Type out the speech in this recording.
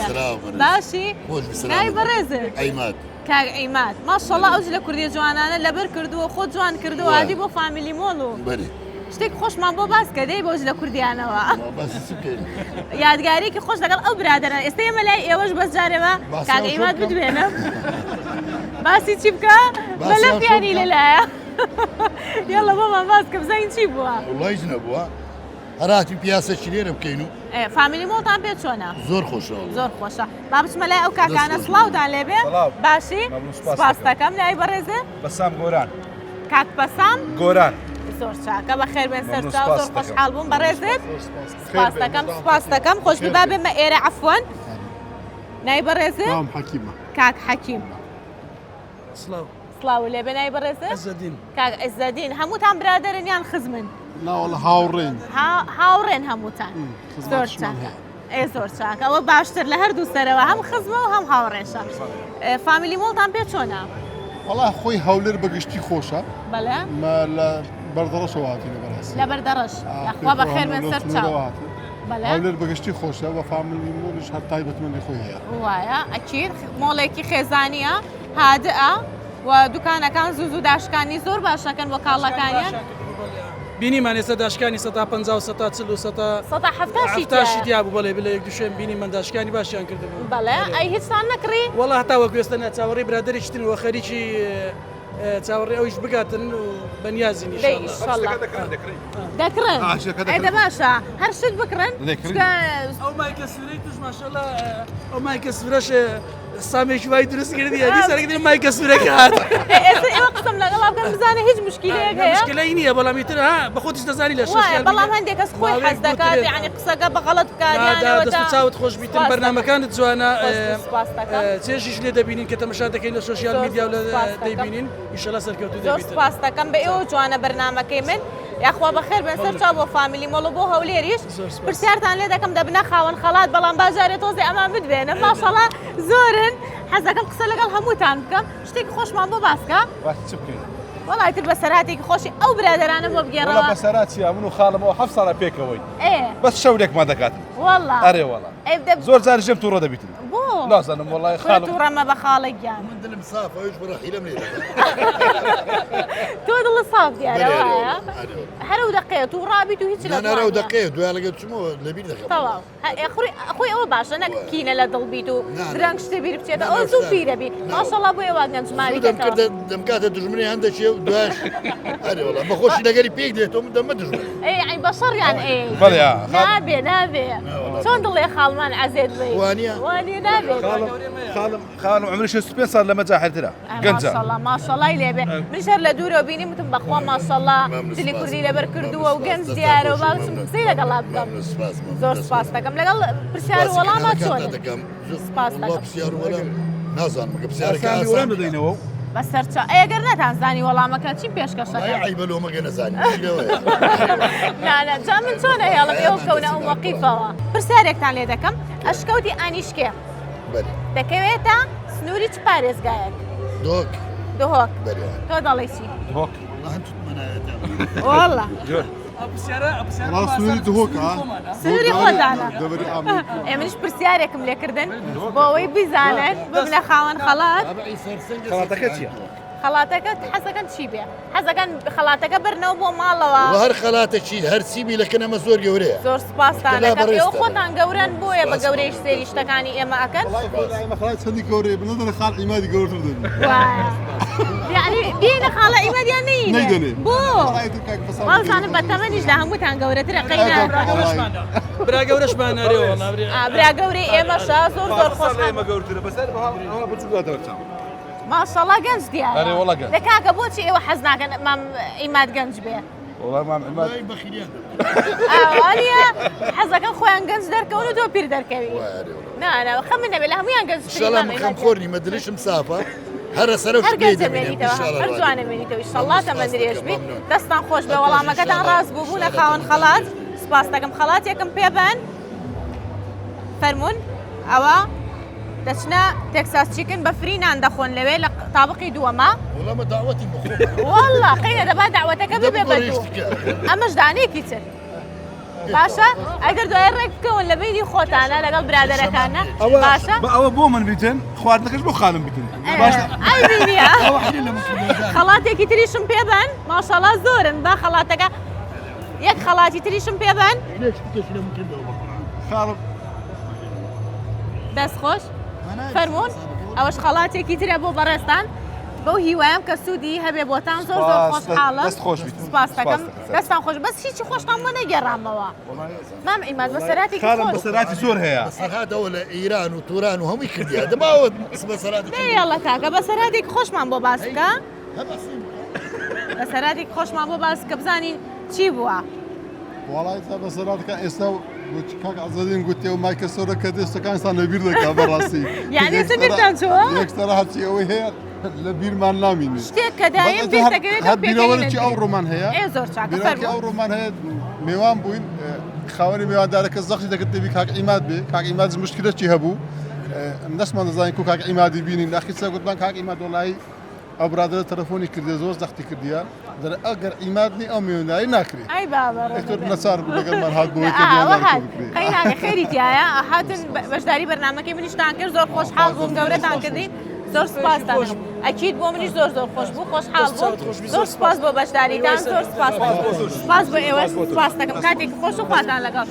سلام باشي ناي برزه عماد كاغ عماد ما شاء الله اوجل كردي جوانانه لبر كردو خود جوان كردو هادي بو فاميلي مولو بري شتێک خۆشمان بۆ باس کە دەی بۆج لە کوردیانەوە یادگاریکی خۆش لەگەڵ ئەو برادران ئێستا ئێمە لای ئێوەش بەس جارێمە کاک عیماد بدوێنم باسی چی بکە بەلەفیانی لەلایە یاڵە بۆمان باس کە بزانین چی بووە وڵای نەبووە هەراتی پیاسەی لێرە بکەین و فامیلی مۆڵتان پێ چۆنە زۆر خۆشەوە زۆر خۆشە با بچمە لای ئەو کاکانە سڵاودان لێبێ باشی سپاس دەکەم لای بەڕێزێ بەسام گۆران کاک بەسام گۆران زۆر چاکە بەخێر بێن سەر چاو زۆر خۆشحاڵ بووم بەڕێزت سپاس دەکەم خۆشبی با بێمە ئێرە عەفوەن نای بەڕێزێ کاک حەکیم سڵاو لێبێ نای بەڕێزێ کاک عیزەدین هەمووتان برادەرن یان خزمن ناوەڵە هاوڕێن هاوڕێن هەمووتان زۆر چاکە زۆر چاکە ئەوە باشتر لە هەردوو سەرەوە هەم خزمە و هەم هاوڕێشە فامیلی مۆڵتان پێ چۆنە؟ وەڵا خۆی هەولێر بەگشتی خۆشە بەڵێ لە بەردەڕەشەوە هاتی لەبەرەس لە بەردەڕەش یاخوا بەخێر بێن سەر چاو هەولێر بەگشتی خۆشە و فامیلی مۆڵش هەر تایبەتمەندی خۆی هەیە وایە ئەکید مۆڵێکی خێزانیە هادئە و دوکانەکان زوو داشکانی زۆر باشەکەن بۆ کاڵەکانیان بینیمان ئێستا داشکانی 150 170 دیا بوو بەڵێ بلە یەک دوشێن بینی من داشکانی باشیان کردبوو بەڵێ ئەی هیچتان نەکڕی وەڵا هەتا وەکو ئێستا چاوەڕێی برادەرێکتن وە خەریکی چاوەڕێ ئەویش بگاتن و بەنیازی دەکڕن ئەدە باشە هەر شت بکڕن ئەو مایکە سوورەی توش ماشەڵڵا ئەو مایکە سوورەش سامێکی وای دروست کردی یعنی سەرکردی مایکە سوورەکە هات ئێوە قسم لەگەڵا بکەن بزانە هیچ مشکلەیەک هەیە مشکلەی نییە بەڵامی تر بە خۆتیش دەزانی لە بەڵام هەندێک کەس خۆی حەز دەکات یعنی قسەکە بە غەڵەت بکاریانەوە دەست چاوت خۆش بیتن بەرنامەکانت جوانە چێژیش لێ دەبینین کە تەمەشا دەکەین لە سۆشیال میدیا و لە دەیبینین ئینشەڵا سەرکەوتوو دەبیتن زۆر سپاس دەکەم بە ئێوە جوانە بەرنامەکەی من یاخوا بەخێر بێن سەر چاو بۆ فامیلی مۆڵ و بۆ هەولێریش پرسیارتان لێ دەکەم دەبنە خاوەن خەڵات بەڵام بازارێ تۆزێ ئەمان بدوێنە ماشەڵڵا زۆرن حەز دەکەم قسە لەگەڵ هەمووتان بکەم شتێکی خۆشمان بۆ باسکە وڵای تر بە سەراتێکی خۆشی ئەو برادرانە بۆ بگێڕەوە بە سەراتی من و خاڵمەوە 7 ساڵە پێکەوەی بەس شەورێکمان دەکات وەڵا ئەرێ وەڵا زۆر جار ژێم تووڕە دەبیتن بۆ نازانم وەڵای خاڵم تووڕەمە بە خاڵێکیان من دلم سافە ئەوش بڕە حیلەم لێ تۆ دڵ ساف دیارە وایە هەرو دەقەیە تو ڕابیت و هیچ نەرە دەقەیە دوای لەگەڵ چمەوە لەبیر دەکەم تەواو خۆی ئەوە باشە نەک کینە لە دڵ بیت و درەنگ شتێ بیر بچێتە ئەو زوو پیرە بیت ماشەڵڵا بۆ ئێوە گەنجماوی دەکەوە دەمکاتە دژمنی هەندێکی و دوایش ئەرێ وەڵا بەخۆشی لەگەری پێک دێتەوە من دەمە دژمن ئەی بەشەڕیان نابێ چۆن دڵێ خاڵمان عەزێت بێ وانە نابێت خاڵم عمری 65 ساڵ لە مەجاهرترا گەنجە ماشەڵڵای لێبێ من شەر لە دوورەوە بینی وتم بەخوا ماشەڵڵا دلی کوردی لەبەر کردووە و گەنج دیارەوە باوسم قسەی لەگەڵا بکەم زۆر سپاس دەکەم لەگەڵ پرسیار وەڵامە چۆنە سپاس دەکەم پرسیار وەڵام نازانم کە پرسیارەکە ئاسان بدەینەوە بەسەرچە ئەگەر نەتانزانی وەڵامەکە چیم پێشکەشەکە عیبەلۆمەگە نەزانی جا من چۆنە هێڵم ئێوە بکەونە ئەو وەقیفەوە پرسیارێکتان لێ دەکەم ئەشکەوتی ئانیشکێ دەکەوێتە سنووری چ پارێزگایەک دۆک تۆ دەڵی چی وەڵا سنووری دهۆکە سنووری خۆتانە ئێمەش پرسیارێکم لێکردن بۆ ئەوەی بیزانن ببنە خاوەن خەڵات خەڵاتەکە چییە؟ خەڵاتەکە حەزەکەن چی بێ حەزەکەن خەڵاتەکە بەرنەوە بۆ ماڵەوە هەر خەڵاتێکی هەر سیبی لەکەنەمە زۆر گەورەیە زۆر سپاسان دەکەم ئێوە خۆتان گەورەن بۆیە بە گەورەیش سێری شتەکانی ئێمە ئەکەن خەڵات چەندی گەورەیە بنەدەنە خاڵ عیمادی گەورەتر دەبێت یعنی بینە خاڵە ئیمەدیان نەیدەنێ بۆ واڵزانم بە تەمەنیش لە هەمووتان گەورەترە قەینا برا گەورەشمان نارێەوە برا گەورەی ئێمەشا زۆر خۆش ئێمە گەورترە بەسەر بچووگاتەوە ماشەڵڵا گەنج دیارە لە کاکە بۆچی ئێوە حەز ناکەن مام ئیماد گەنج بێ ئەوانە حەزەکەن خۆیان گەنج دەرکەون و تۆ پیر دەرکەوی خەمن نەبێت لە هەمویان گەنج خەم خۆرنی مەدرشم سافە هەرە سەر هەر جوانە بینیتەوە ئیشەڵڵا تەمە درێژ بیت دەستان خۆش بێ وەڵامەکەتان ڕاست بوو بوونە خاوەن خەڵات سپاس دەکەم خەڵاتێکم پێبەن فەرموون ئەوە دەچنە تێکساس چیکن بە فرینان دەخۆن لەوێ لە تابقی دووەمە وەڵڵا قەینە دەبا داوەتەکە ببێ بە دوو ئەمەش دانەیەکی تر باشە ئەگەر دوای ڕێککەون لە بینی خۆتانە لەگەڵ برادەرەکانە باشە ئەوە بۆ من بیتن خواردنەکەش بۆ خانم بیتن ئەی بینیە خەڵاتێکی تریشم پێبن ماشەڵا زۆرن با خەڵاتەکە یەک خەڵاتی تریشم پێبن خاڵم دەست خۆش فەرمونون ئەوەش خەڵاتێکی ترە بۆ بەڕێستان بەو هیوایم کە سوودی هەبێ بۆتان زۆر زۆر خۆشحاڵە دەست خۆش بیت سپاس دەکەم دەستان خۆش بەس هیچی خۆشتان بۆ نەگەڕامەوە مام ئیماد بەسەراتێکی خاڵم خۆش بەسەراتی زۆر هەیە سەرهاتەوە لە ئیران و توران و هەمووی کردیا دەماوە بەسەرات نێڵە کاکە بەسەراتێک خۆشمان بۆ باس بکە بەسەراتێک خۆشمان بۆ باس کە بزانین چی بووە وڵای تا بەسەراتەکە ئێستا کاک ئازادین گوتێ و مایکە سۆرە کە دەستەکانتان لەبیر دەکا بەڕاستی یعنی سبیرتان چووە یەکسەرە هەرچی ئەوەی هەیە لە بیرمان نامینی شتێک کە دایم بیر دەکەوێت هەر بیرەوەرەی ئەو ڕۆمان هەیە زۆر چاکە بیرەوەرەی ئەو ڕۆمان هەیە میوان بووین خاوەنی میواندارەکە زەخی دەکرد دەبی کاک ئیماد بێ کاک ئیمادش مشکلەتی هەبوو دەستمان دەزانین کو کاک ئیمادی بینین داخیسە گوتمان کاک ئیماد وڵایی ئەو برادرە تەلەفۆنی کردێ زۆر زەختی کردیە دەرە ئەگەر ئیمادنی ئەو میوەنداری ناکرێت ئای بابە ئەکتۆر نەچار بوو لەگەڵمان هات بۆ قەیناکە خێری تایە هاتن بەشداری بەرنامەکەی منیشتان کرد زۆر خۆشحاڵ بووم گەورەتان کردین زۆر سپاستان ئەکید بۆ منیش زۆر زۆر خۆش بوو خۆشحاڵ بوو زۆر سپاس بۆ بەشداریتان زۆر سپاس بۆ ئێوە سپاس دەکەم کاتێک خۆش و خواتان لەگەڵ